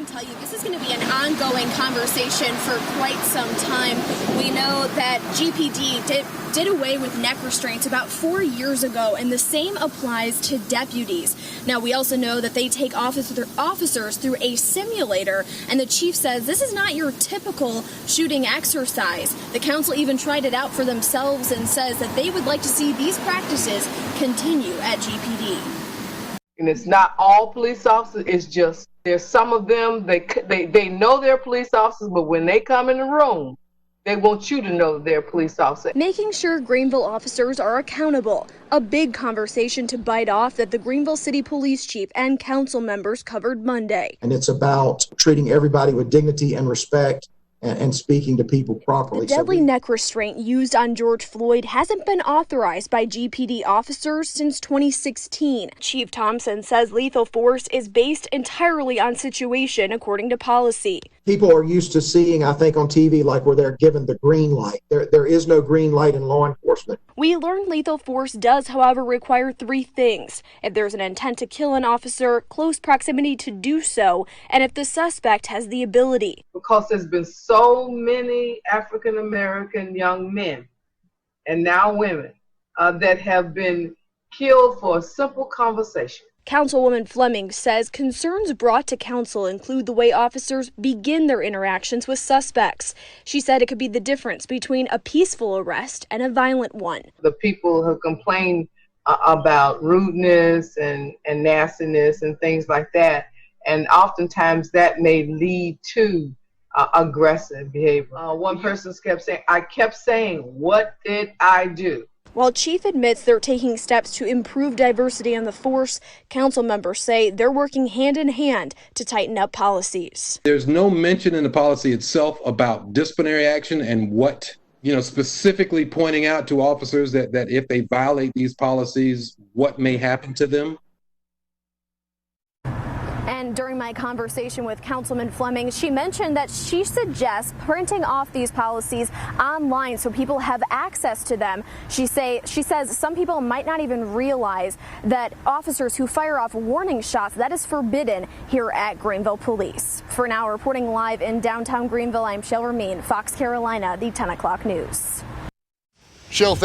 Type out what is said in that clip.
can tell you this is going to be an ongoing conversation for quite some time. We know that GPD did away with neck restraints about 4 years ago, and the same applies to deputies. Now, we also know that they take officers through a simulator, and the chief says this is not your typical shooting exercise. The council even tried it out for themselves and says that they would like to see these practices continue at GPD. And it's not all police officers, it's just there's some of them, they know they're police officers, but when they come in the room, they want you to know they're a police officer. Making sure Greenville officers are accountable, a big conversation to bite off that the Greenville City Police Chief and council members covered Monday. And it's about treating everybody with dignity and respect and speaking to people properly. The deadly neck restraint used on George Floyd hasn't been authorized by GPD officers since 2016. Chief Thompson says lethal force is based entirely on situation according to policy. People are used to seeing, I think, on TV, like where they're given the green light. There is no green light in law enforcement. We learned lethal force does, however, require 3 things. If there's an intent to kill an officer, close proximity to do so, and if the suspect has the ability. Because there's been so many African-American young men and now women that have been killed for a simple conversation. Councilwoman Fleming says concerns brought to council include the way officers begin their interactions with suspects. She said it could be the difference between a peaceful arrest and a violent one. The people have complained about rudeness and nastiness and things like that, and oftentimes that may lead to aggressive behavior. One person kept saying, "What did I do?" While Chief admits they're taking steps to improve diversity on the force, council members say they're working hand in hand to tighten up policies. There's no mention in the policy itself about disciplinary action and what, specifically pointing out to officers that if they violate these policies, what may happen to them. And during my conversation with Councilman Fleming, she mentioned that she suggests printing off these policies online so people have access to them. She says some people might not even realize that officers who fire off warning shots, that is forbidden here at Greenville Police. For now, reporting live in downtown Greenville, I'm Shale Remien, Fox Carolina, the 10 o'clock news. Shale,